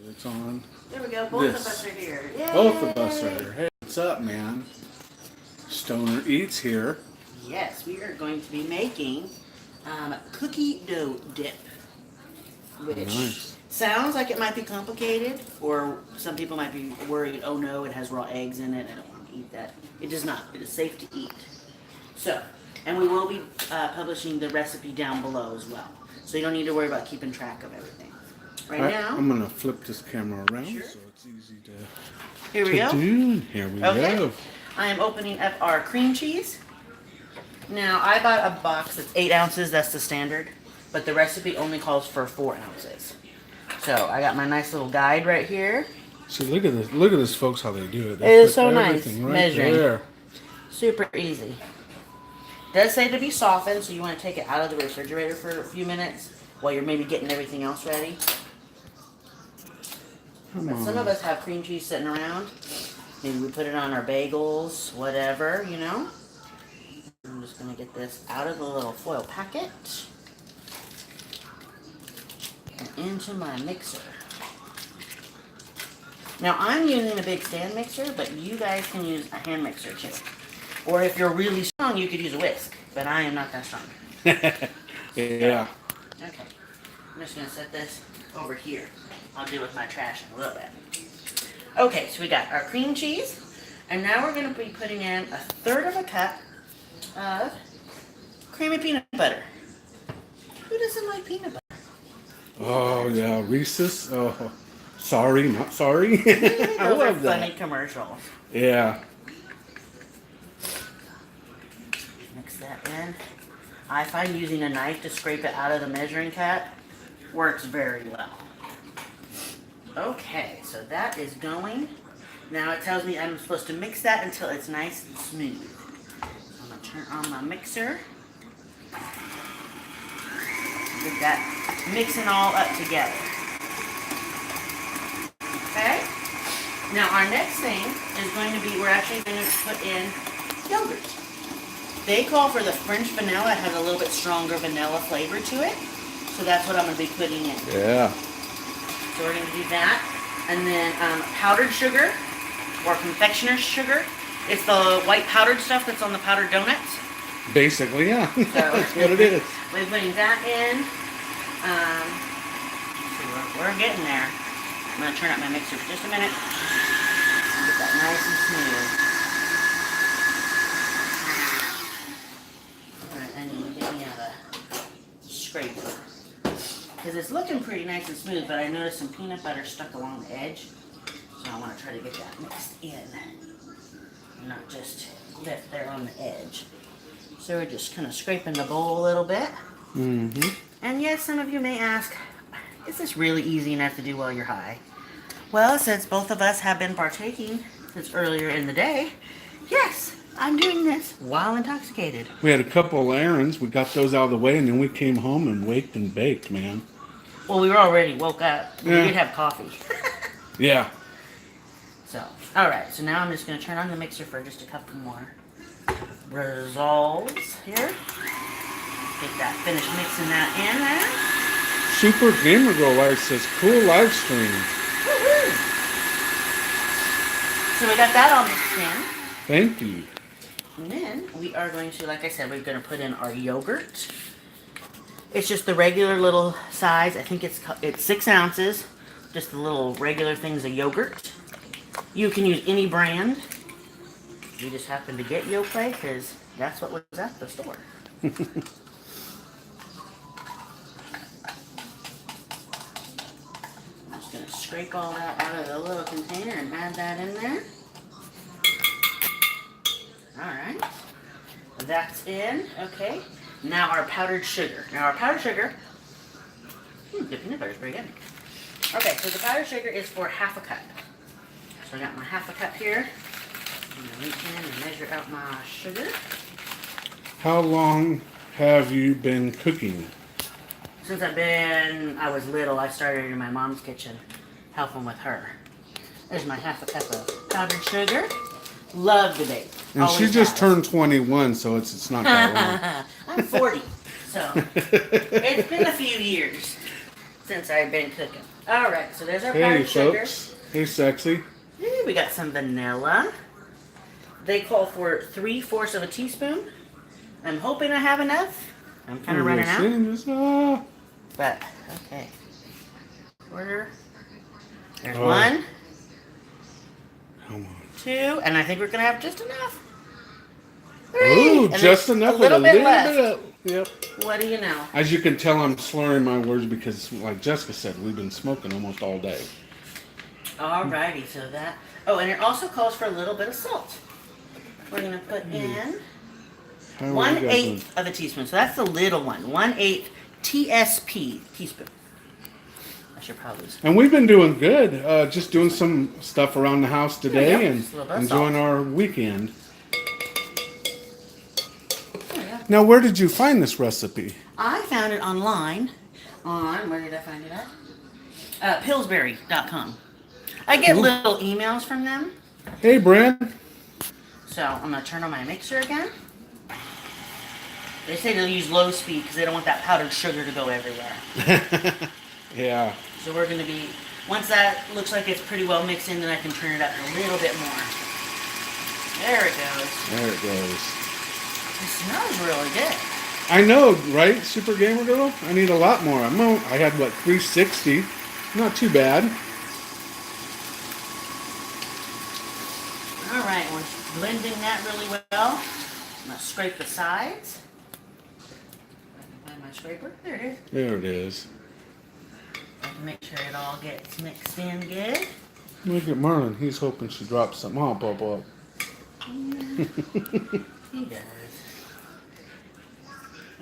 It's on. There we go. Both of us are here. Yay! Both of us are here. Hey, what's up, man? Stoner Eats here. Yes, we are going to be making cookie dough dip, which sounds like it might be complicated, or some people might be worried, oh no, it has raw eggs in it, I don't want to eat that. It does not. It is safe to eat. So, and we will be publishing the recipe down below as well. So you don't need to worry about keeping track of everything. Right now, I'm going to flip this camera around sure, so it's easy to here we go. do. Here we go. I am opening up our cream cheese. Now, I bought a box that's 8 ounces. That's the standard. But the recipe only calls for 4 ounces. So, I got my nice little guide right here. See, look at this. Look at this, folks, how they do it. It is so nice. Right Measuring. there. Super easy. It does say to be softened, so you want to take it out of the refrigerator for a few minutes while you're maybe getting everything else ready. But some of us have cream cheese sitting around. Maybe we put it on our bagels, whatever, you know. I'm just going to get this out of the little foil packet and into my mixer. Now, I'm using a big stand mixer, but you guys can use a hand mixer too. Or if you're really strong, you could use a whisk, but I am not that strong. Yeah. Okay, I'm just going to set this over here. I'll deal with my trash in a little bit. Okay, so we got our cream cheese, and now we're going to be putting in 1/3 of a cup of creamy peanut butter. Who doesn't like peanut butter? Oh, yeah. Reese's. Oh, sorry, not sorry. I Those love are that. funny commercials. Yeah. Mix that in. I find using a knife to scrape it out of the measuring cup works very well. Okay, so that is going. Now it tells me I'm supposed to mix that until it's nice and smooth. So I'm going to turn on my mixer. Get that mixing all up together. Okay? Now our next thing is going to be, we're actually going to put in yogurt. They call for the French vanilla. It has a little bit stronger vanilla flavor to it. So that's what I'm going to be putting in. Yeah. So we're going to do that. And then powdered sugar or confectioner's sugar. It's the white powdered stuff that's on the powdered donuts. Basically, yeah. So That's what it is. we're putting that in. We're getting there. I'm going to turn up my mixer for just a minute. Get that nice and smooth. Alright, I need to get me out a scraper. Because it's looking pretty nice and smooth, but I noticed some peanut butter stuck along the edge. So I want to try to get that mixed in. And not just left there on the edge. So we're just kind of scraping the bowl a little bit. Mm-hmm. And yes, some of you may ask, is this really easy enough to do while you're high? Well, since both of us have been partaking since earlier in the day, yes, I'm doing this while intoxicated. We had a couple of errands. We got those out of the way, and then we came home and waked and baked, man. Well, we were already woke up. Yeah. We did have coffee. Yeah. So, alright, so now I'm just going to turn on the mixer for just a couple more resolves here. Get that, finish mixing that in there. Super Gamer Girl Live says, cool live stream. Woo-hoo! So we got that all mixed in. Thank you. And then we are going to, like I said, we're going to put in our yogurt. It's just the regular little size. I think it's 6 ounces. Just the little regular things of yogurt. You can use any brand. We just happened to get Yoplait because that's what was at the store. I'm just going to scrape all that out of the little container and add that in there. Alright. That's in. Okay. Now our powdered sugar. Now our powdered sugar, the peanut butter is pretty good. Okay, so the powdered sugar is for 1/2 cup. So I got my 1/2 cup here. I'm going to reach in and measure out my sugar. How long have you been cooking? Since I was little, I started in my mom's kitchen, helping with her. There's my 1/2 cup of powdered sugar. Love to bake. And Always she just have. turned 21, so it's not that long. I'm 40, so it's been a few years. since I've been cooking. All right, so there's our Hey, powdered sugar. folks. Hey, sexy. We got some vanilla. They call for 3/4 of a teaspoon. I'm hoping I have enough. I'm kind of running out. But, okay. Quarter. There's one. Come on. 2. And I think we're going to have just enough. 3. Ooh, And just then enough. A little with bit left. Yep. What do you know? As you can tell, I'm slurring my words because, like Jessica said, we've been smoking almost all day. Alrighty, so that. Oh, and it also calls for a little bit of salt. We're going to put in 1/8 of a teaspoon. So that's the little one. 1/8 teaspoon. I should probably. And we've been doing good. Just doing some stuff around the house today and Just a little bit of enjoying salt. our weekend. Oh, yeah. Now, where did you find this recipe? I found it online where did I find it at? Pillsbury.com. I get little emails from them. Hey, Brand. So I'm going to turn on my mixer again. They say to use low speed because they don't want that powdered sugar to go everywhere. Yeah. So we're going to be, once that looks like it's pretty well mixed in, then I can turn it up a little bit more. There it goes. There it goes. It smells really good. I know, right, Super Gamer Girl? I need a lot more. I had, 360. Not too bad. All right, we're blending that really well. I'm going to scrape the sides. I can find my scraper. There it is. There it is. I can make sure it all gets mixed in good. Look at Merlin. He's hoping she drops some. Oh, Bob. He does.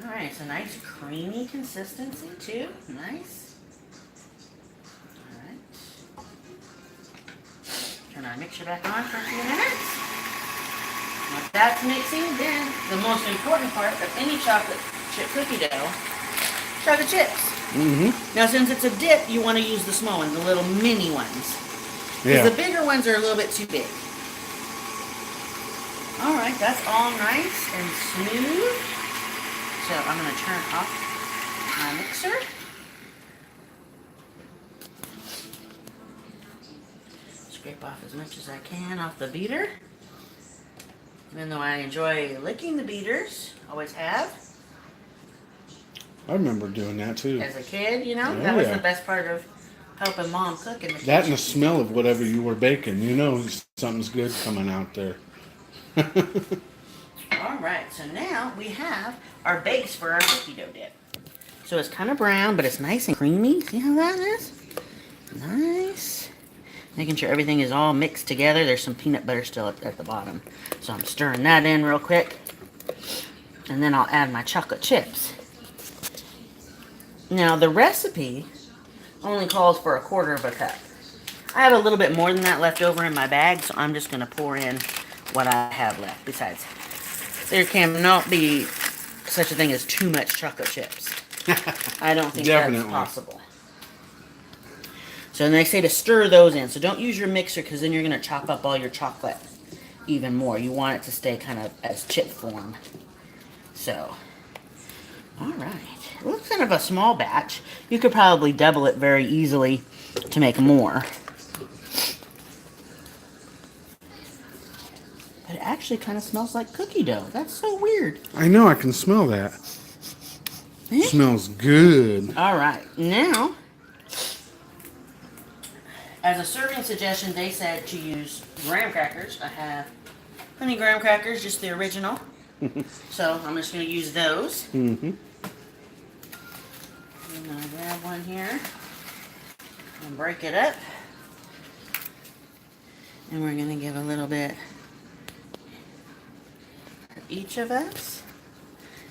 All right, it's a nice creamy consistency too. Nice. All right. Turn our mixer back on for a few minutes. Once that's mixing, then the most important part of any chocolate chip cookie dough, chocolate chips. Mm-hmm. Now, since it's a dip, you want to use the small ones, the little mini ones. Because Yeah. the bigger ones are a little bit too big. All right, that's all nice and smooth. So I'm going to turn off my mixer. Scrape off as much as I can off the beater. Even though I enjoy licking the beaters, always have. I remember doing that too. As a kid, you know, Oh, that was yeah. the best part of helping Mom cook in the kitchen. That and the smell of whatever you were baking. You know something's good coming out there. All right, so now we have our base for our cookie dough dip. So it's kind of brown, but it's nice and creamy. See how that is? Nice. Making sure everything is all mixed together. There's some peanut butter still at the bottom. So I'm stirring that in real quick. And then I'll add my chocolate chips. Now the recipe only calls for 1/4 of a cup. I have a little bit more than that left over in my bag, so I'm just going to pour in what I have left. Besides, there cannot be such a thing as too much chocolate chips. I don't think that's possible. So then they say to stir those in. So don't use your mixer because then you're going to chop up all your chocolate even more. You want it to stay kind of as chip form. So, all right. It looks kind of a small batch. You could probably double it very easily to make more. But it actually kind of smells like cookie dough. That's so weird. I know, I can smell that. Smells good. All right. Now, as a serving suggestion, they said to use graham crackers. I have honey graham crackers, just the original. So I'm just going to use those. Mm-hmm. I'm going to grab one here and break it up. And we're going to give a little bit for each of us.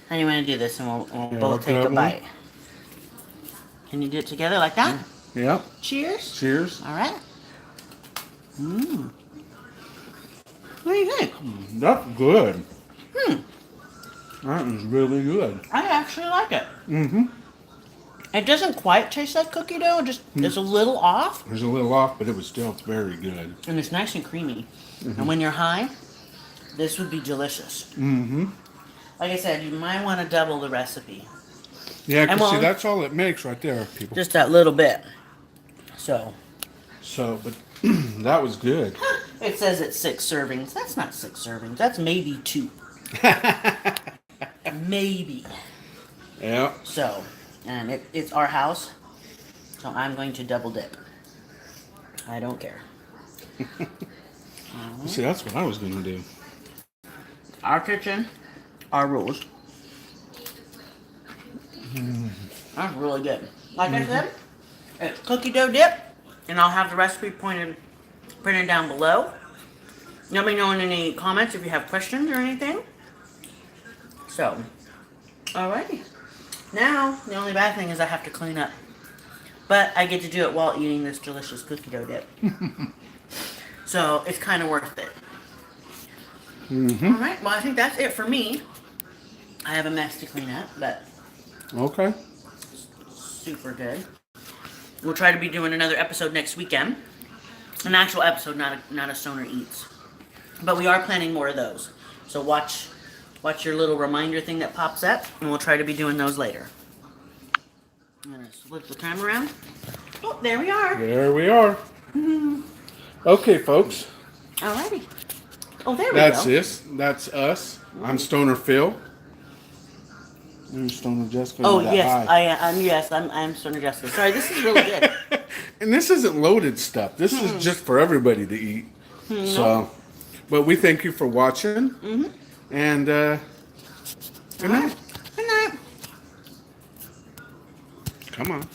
How do you want to do this? And we'll both take a bite. Can you do it together like that? Yep. Cheers. Cheers. All right. Mmm. What do you think? That's good. That is really good. I actually like it. Mm-hmm. It doesn't quite taste like cookie dough. Just it's a little off. There's a little off, but it was still very good. And it's nice and creamy. And when you're high, this would be delicious. Mm-hmm. Like I said, you might want to double the recipe. Yeah, And because see, well, that's all it makes right there, people. just that little bit. So But that was good. it says it's 6 servings. That's not 6 servings. That's maybe 2. Maybe. Yeah. So, and it's our house. So I'm going to double dip. I don't care. See, that's what I was going to do. Our kitchen, our rules. That's really good. Like I said, it's cookie dough dip, and I'll have the recipe printed down below. Let me know in any comments if you have questions or anything. So, alrighty. Now, the only bad thing is I have to clean up. But I get to do it while eating this delicious cookie dough dip. So, it's kind of worth it. Alright, well I think that's it for me. I have a mess to clean up, but Okay. super good. We'll try to be doing another episode next weekend. An actual episode, not a Stoner Eats. But we are planning more of those. So watch your little reminder thing that pops up, and we'll try to be doing those later. I'm going to flip the camera around. Oh, there we are. There we are. Okay, folks. Alrighty. Oh, there we That's go. this. That's us. I'm Stoner Phil. There's Stoner Jessica. Oh, That yes. high. I'm Stoner Jessica. Sorry, this is really good. And this isn't loaded stuff. This is just for everybody to eat. So, but we thank you for watching. And good night. Good night. Come on.